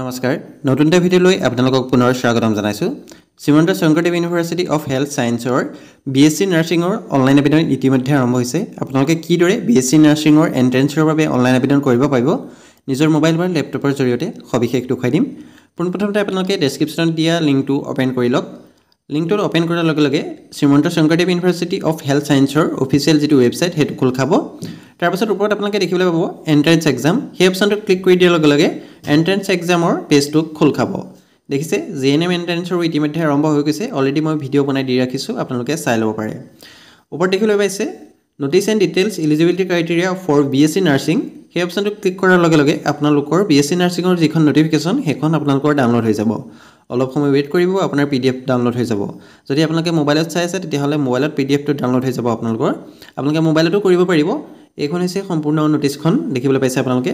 নমস্কাৰ নতুন এটা ভিডিঅ'লৈ আপোনালোকক পুনৰ স্বাগতম জনাইছোঁ Srimanta Sankardev university of health সায়েন্সৰ বিএসসি নাৰ্ছিঙৰ অনলাইন আবেদন ইতিমধ্যে আৰম্ভ হৈছে আপোনালোকে কিদৰে বিএসসি নাৰ্ছিঙৰ এন্ট্ৰেন্সৰ বাবে অনলাইন আবেদন কৰিব পাৰিব নিজৰ মোবাইল বা ল্যাপটপৰ জৰিয়তে সবিশেষ দেখুৱাই দিম পোনপ্ৰথমতে আপোনালোকে ডেসক্ৰিপচনত দিয়া লিংকটো ওপেন কৰি লওক লিংকটো ওপেন কৰাৰ লগে লগে Srimanta Sankardev university of health সায়েন্সৰ অফিচিয়েল যেটো ওয়েবসাইট হেতু খোল খাব তাৰ পাছত ওপৰত আপোনালোকে দেখিবলৈ পাব এন্ট্ৰেন্স এক্সাম সেই অপচনটো ক্লিক কৰি দিয়াৰ লগে লগে এন্ট্ৰেন্স এক্সামৰ পেজটো খোল খাব দেখিছে জিএনএম এন্ট্ৰেন্সৰ ইতিমধ্যে আৰম্ভ হৈ গৈছে অলৰেডি মই ভিডিও বনাই দি ৰাখিছো আপোনালোকে চাই ল'ব পাৰে ওপৰত দেখিবলৈ পাইছে notice and details eligibility criteria for BSc nursing সেই অপচনটো ক্লিক কৰাৰ লগে লগে আপোনালোকৰ বিএসসি নাৰ্ছিঙৰ যিখন নটিফিকেশন সেইখন আপোনালোকৰ ডাউনলোড হৈ যাব অলপ সময় ওয়েট কৰিব আপোনাৰ পিডিএফ ডাউনলোড হৈ যাব যদি আপোনালোকে মোবাইলত চাই আছে তেতিয়াহলে মোবাইলত পিডিএফটো ডাউনলোড হৈ যাব আপোনালোকে মোবাইলতো কৰিব পাৰিব এইখন হৈছে সম্পূৰ্ণ নোটিছখন দেখিবলৈ পাইছে আপোনালোকে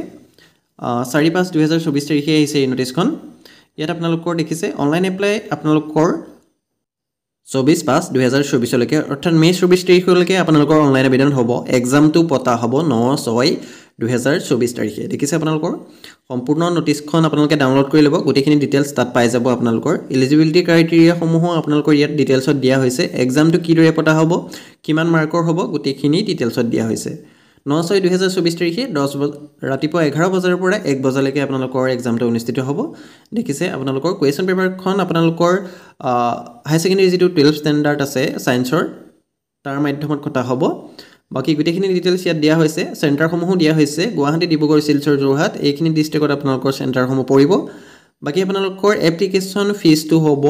4/5/2024 তাৰিখে আহিছে এই নোটিছখন ইয়াত আপোনালোকৰ দেখিছে অনলাইন এপ্লাই আপোনালোকৰ 24/5/2024 লৈকে অৰ্থাৎ মে 24 তাৰিখলৈকে আপোনালোকৰ অনলাইন আবেদন হ'ব এক্সামটো পতা হ'ব 9/6/2024 তাৰিখে দেখিছে আপোনালোকৰ সম্পূৰ্ণ নোটিছখন আপোনালোকে ডাউনলোড কৰি ল'ব গোটেইখিনি ডিটেইলছ তাত পাই যাব আপোনালোকৰ এলিজিবিলিটি ক্ৰাইটেৰিয়া সমূহ আপোনালোকৰ ইয়াত ডিটেইলছত দিয়া হৈছে এক্সামটো কিদৰে পতা হ'ব কিমান মাৰ্কৰ হ'ব গোটেইখিনি ডিটেইলছত দিয়া হৈছে 9/6/2024 তাৰিখে ৰাতিপুৱা 11 বজাৰ পৰা 1 বজালৈকে আপোনালোকৰ এক্সামটো অনুষ্ঠিত হ'ব দেখিছে আপোনালোকৰ কোৱেশ্চন পেপাৰখন আপোনালোকৰ হাই সেকেন্ডাৰী যেটো 12 ষ্টেণ্ডাৰ্ড আছে সায়েন্সৰ তাৰ মাধ্যমত কটা হ'ব বাকি গোটেইখিনি ডিটেইলছ ইয়াত দিয়া হৈছে চেণ্টাৰসমূহ দিয়া হৈছে গুৱাহাটী ডিব্ৰুগড় শিলচৰ যোৰহাট এইখিনি ডিস্ট্ৰিক্টত আপোনালোকৰ চেণ্টাৰসমূহ পৰিব বাকি আপোনালোকৰ এপ্লিকেশন ফিজটো হ'ব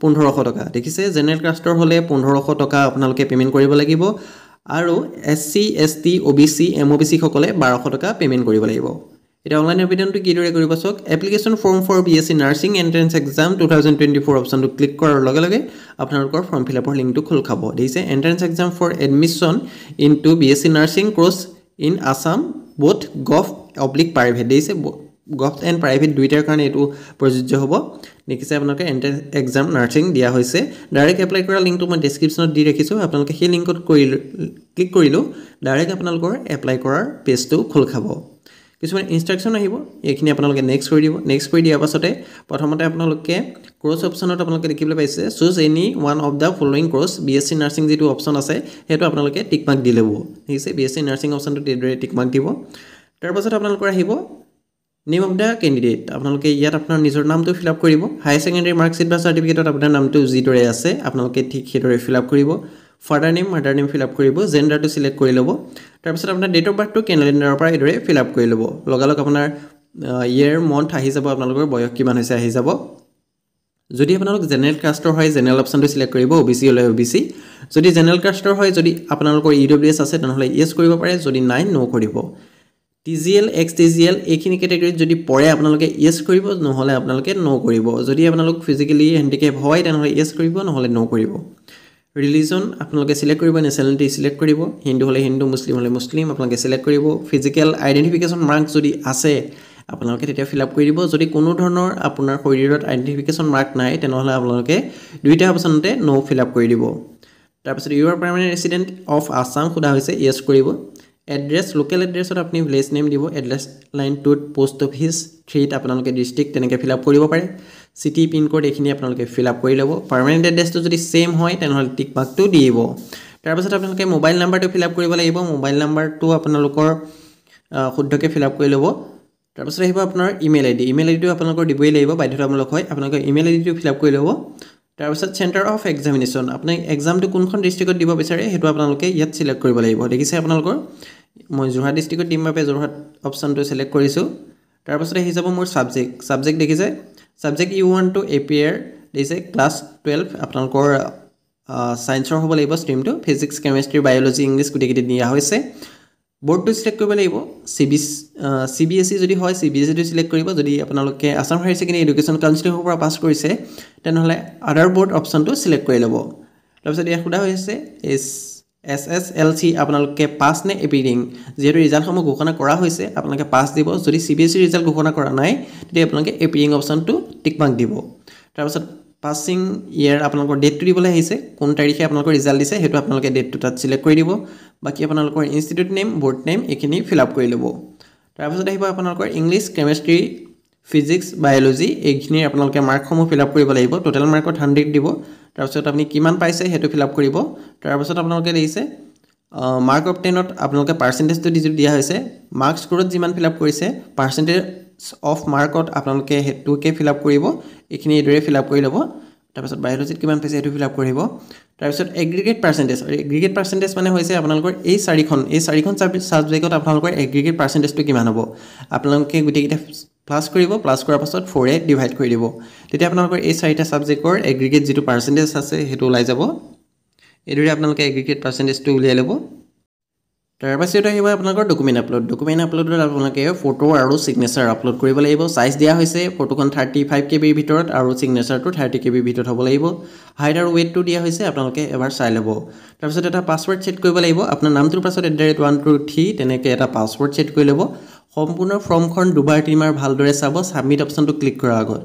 1500 টকা দেখিছে জেনেৰেল কাষ্টৰ হলে 1500 টকা আপোনালোকে পেমেন্ট কৰিব লাগিব আৰু এসসি এসটি ওবিসি এমওবিসি সকলে 1200 টকা পেমেন্ট কৰিব লাগিব এটা অনলাইন আবেদনটো কিদৰে কৰিব সক application form for BSc nursing entrance exam 2024 অপচনটো ক্লিক কৰাৰ লগে লগে আপোনালোকৰ ফৰ্ম ফিলআপৰ লিংকটো খোল খাব দিছে entrance exam for admission into BSc nursing course in Assam both gov private দিছে গভ এণ্ড প্ৰাইভেট দুইটাৰ কাৰণে এটো প্ৰযোজ্য হ'ব দেখিছে আপোনালোকে এন্ট্ৰেন্স এক্সাম নাৰ্ছিং দিয়া হৈছে ডাইৰেক্ট এপ্লাই কৰা লিংকটো মই ডেসক্ৰিপচনত দি ৰাখিছো আপোনালোকে সেই লিংকত ক্লিক কৰিলো ডাইৰেক্ট আপোনালোকৰ এপ্লাই কৰাৰ পেজটো খোল খাব কিছুমান ইনস্ট্ৰাকচন আহিব এইখিনি আপোনালোকে নেক্সট কৰি দিব নেক্সট কৰি দিয়াৰ পাছতে প্ৰথমতে আপোনালোকে ক্ৰছ অপচনত আপোনালোকে দেখিবলৈ পাইছে choose any one of the following cross BSc nursing যেটো অপচন আছে হেতু আপোনালোকে টিক মাৰ্ক দি ল'ব ঠিক বিএসসি নাৰ্ছিং অপচনটো দিৰে টিক মাৰ্ক দিব তাৰ পাছত আপোনালোকৰ আহিব নেম অফ দা ক্যান্ডিডেট আপোনালোকে ইয়াত আপোনাৰ নিজৰ নামটো ফিল আপ কৰিব হাই সেকেন্ডাৰী মাৰ্কশিট বা সাৰ্টিফিকেটত আপোনাৰ নামটো যিদৰে আছে আপোনালোকে ঠিক সেইদৰে ফিল আপ কৰিব father name mother name fill up কৰিব জেন্ডাৰটো সিলেক্ট কৰি ল'ব তাৰ পিছত আপোনাৰ ডেট অফ বাৰ্থটো ক্যালেন্ডাৰৰ পৰা এইদৰে ফিল আপ কৰি ল'ব লগালগ আপোনাৰ ইয়াৰ মন্থ আহি যাব আপোনালোকৰ বয়স কিমান হৈছে আহি যাব যদি আপোনালোক জেনেৰেল কাষ্টৰ হয় জেনেৰেল অপচনটো সিলেক্ট কৰিব ওবিসি হলে ওবিসি যদি জেনেৰেল কাষ্টৰ হয় যদি আপোনালোকৰ ইডব্লিউএছ আছে তেনেহলে ইয়েস কৰিব পাৰে যদি নাই নো কৰিব টিজিএল এক্স টিজিএল এইখিনি ক্যাটাগৰীত যদি পৰে আপোনালোকে ইয়েস কৰিব নহলে আপোনালোকে নো কৰিব যদি আপোনালোক ফিজিক্যালি হ্যান্ডিক্যাপ হয় তেনেহলে ইয়েস কৰিব নহলে নো কৰিব ৰিলিজন আপোনালোকে সিলেক্ট কৰিব নেশনালিটি সিলেক্ট কৰিব হিন্দু হলে হিন্দু মুসলিম হলে মুসলিম আপোনালোকে সিলেক্ট কৰিব ফিজিক্যাল আইডেন্টিফিকেশন মাৰ্ক যদি আছে আপোনালোকে তেতিয়া ফিল আপ কৰি দিব যদি কোনো ধৰণৰ আপোনাৰ শৰীৰত আইডেন্টিফিকেশন মাৰ্ক নাই তেনেহলে আপোনালোকে দুইটা অপচনতে নো ফিল আপ কৰি দিব তাৰ পিছত you are permanent resident of Assam খুদা হৈছে ইয়েস কৰিব এড্ৰেছ লোকেল এড্ৰেছত আপুনি ভিলেজ নেম দিব এড্ৰেছ লাইন 2 পোষ্ট অফিস 3 আপোনালোকে ডিস্ট্ৰিক্ট তেনেকৈ ফিল আপ কৰিব পাৰে সিটি পিন কোড এইখিনি আপোনালোকে ফিল আপ কৰি ল'ব পাৰ্মানেন্ট এড্ৰেছটো যদি সেম হয় তেনেহলে টিক মাৰ্কটো দিব তাৰ পাছত আপোনালোকে মোবাইল নাম্বাৰটো ফিল আপ কৰিব লাগিব মোবাইল নাম্বাৰটো আপোনালোকৰ শুদ্ধকৈ ফিল আপ কৰি ল'ব তাৰ পাছত আহিব আপোনাৰ ইমেইল আইডিটো আপোনালোকৰ দিবই লাগিব বাধ্যতামূলক হয় আপোনালোকৰ ইমেইল আইডিটো ফিল আপ কৰি ল'ব তাৰ পাছত চেণ্টাৰ অফ এক্সামিনেশ্যন আপুনি এক্সামটো কোনখন ডিস্ট্ৰিক্টত দিব বিচাৰে হেতু আপোনালোকে ইয়াত সিলেক্ট কৰিব লাগিব দেখিছে আপোনালোকৰ মই যোৰহাট ডিস্ট্ৰিক্টত দিম বাবে যোৰহাট অপচনটো সিলেক্ট কৰিছো তাৰ পাছত আহি যাব মোৰ সাবজেক্ট দেখিছে subject you want to appear দিছে ক্লাছ 12 আপোনালোকৰ সায়েন্সৰ হ'ব লাগিব ষ্ট্ৰীমটো ফিজিক্স কেমিষ্ট্ৰি বায়োলজি ইংলিশ গুটেকিটি দিয়া হৈছে বোৰ্ডটো সিলেক্ট কৰিব লাগিব সিবিএসই যদি হয় সিবিএসইটো সিলেক্ট কৰিব যদি আপোনালোকে আসাম হায়াৰ সেকেন্ডাৰী এডুকেশ্যন কাউন্সিলৰ পৰা পাছ কৰিছে তেনেহলে আদাৰ বোৰ্ড অপচনটো সিলেক্ট কৰি ল'ব তাৰপিছত ইয়াত খুদা হৈছে এছএছএলসি আপোনালোকে পাস নে এপিৰিং যেহেতু ৰিজাল্টসমূহ ঘোষণা কৰা হৈছে আপোনালোকে পাস দিব যদি সিবিএসই ৰিজাল্ট ঘোষণা কৰা নাই তেতিয়া আপোনালোকে এপিৰিং অপচনটো টিক মাৰ্ক দিব তাৰপিছত পাসিং ইয়াৰ আপোনালোকৰ ডেটটো দিবলৈ আহিছে কোন তাৰিখে আপোনালোকৰ ৰিজাল্ট দিছে হেতু আপোনালোকে ডেটটো তাত সিলেক্ট কৰি দিব বাকি আপোনালোকৰ ইনষ্টিটিউট নেম বোৰ্ড নেম এইখিনি ফিল আপ কৰি ল'ব তাৰ পাছত আহিব আপোনালোকৰ ইংলিশ কেমিষ্ট্ৰি ফিজিক্স বায়'লজি এইখিনিৰ আপোনালোকে মাৰ্কসমূহ ফিল আপ কৰিব লাগিব টোটেল মাৰ্কত 100 দিব তাৰপিছত আপুনি কিমান পাইছে সেইটো ফিল আপ কৰিব তাৰপিছত আপোনালোকে দিছে মাৰ্ক অফ 10ত আপোনালোকে পাৰ্চেন্টেজটো দিয়া হৈছে মাৰ্কছ স্কোৰত যিমান ফিল আপ কৰিছে পাৰ্চেন্টেজ অফ মাৰ্কত আপোনালোকে হেতুকে ফিল আপ কৰিব এইখিনি এদৰে ফিল আপ কৰি ল'ব তাৰপিছত বায়'লজিত কিমান পাইছে সেইটো ফিল আপ কৰিব তাৰপিছত এগ্ৰিগেট পাৰ্চেন্টেজ মানে হৈছে আপোনালোকৰ এই চাৰিখন সাবজেক্টত আপোনালোকৰ এগ্ৰিগেট পাৰ্চেন্টেজটো কিমান হ'ব আপোনালোকে গুটেকিটা প্লাস কৰিব প্লাস কৰাৰ পাছত 4 এ ডিভাইড কৰি দিব তেতিয়া আপোনালোকৰ এই চাৰিটা সাবজেক্টৰ এগ্ৰিগেট যেটো পাৰ্চেন্টেজ আছে হেতু ওলাই যাব এদৰে আপোনালোকে এগ্ৰিগেট পাৰ্চেন্টেজটো উলিয়াই ল'ব তাৰপাছত আহিব আপোনালোকৰ ডকুমেন্ট আপলোডত আপোনালোকে ফটো আৰু সিগনেচাৰ আপলোড কৰিব লাগিব সাইজ দিয়া হৈছে ফটোখন 35 KB ৰ ভিতৰত আৰু সিগনেচাৰটো 30 KB ৰ ভিতৰত হ'ব লাগিব হাইট আৰু ওয়েটটো দিয়া হৈছে আপোনালোকে এবাৰ চাই ল'ব তাৰপিছত এটা পাসওয়াৰ্ড সেট কৰিব লাগিব আপোনাৰ নামটোৰ পাছত @123 তেনেকৈ এটা পাসওয়াৰ্ড সেট কৰি ল'ব সম্পূৰ্ণ ফৰ্মখন দুবাৰ তিনিবাৰ ভালদৰে চাব সাবমিট অপচনটো ক্লিক কৰাৰ আগত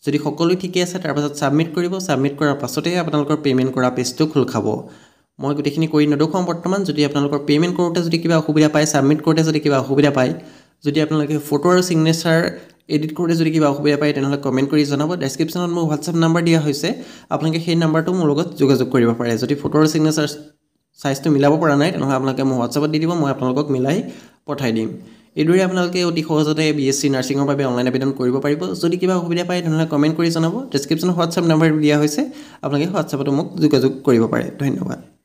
যদি সকলো ঠিকই আছে তাৰপাছত সাবমিট কৰিব সাবমিট কৰাৰ পাছতে আপোনালোকৰ পেমেন্ট কৰা পেজটো খোল খাব মই গুটেখিনি কৰি নদুখাম বৰ্তমান যদি আপোনালোকৰ পেমেন্ট কৰোতে যদি কিবা অসুবিধা পায় সাবমিট কৰোতে যদি কিবা অসুবিধা পায় যদি আপোনালোকে ফটো আৰু সিগনেচাৰ এডিট কৰোতে যদি কিবা অসুবিধা পায় তেনেহলে কমেন্ট কৰি জনাব ডেসক্ৰিপচনত মোৰ WhatsApp নম্বৰ দিয়া হৈছে আপোনালোকে সেই নম্বৰটো মোৰ লগত যোগাযোগ কৰিব পাৰে যদি ফটো আৰু সিগনেচাৰ সাইজটো মিলাব পৰা নাই তেনেহলে আপোনালোকে মোৰ WhatsAppত দি দিব মই আপোনালোকক মিলাই পঠাই দিম এদৰে আপোনালোকে অতি সহজতে BSc নাৰ্ছিঙৰ বাবে অনলাইন আবেদন কৰিব পাৰিব যদি কিবা অসুবিধা পায় তেনেহলে কমেন্ট কৰি জনাব ডেসক্ৰিপচনত WhatsApp নম্বৰ দিয়া হৈছে আপোনালোকে WhatsAppত মোক যোগাযোগ কৰিব পাৰে ধন্যবাদ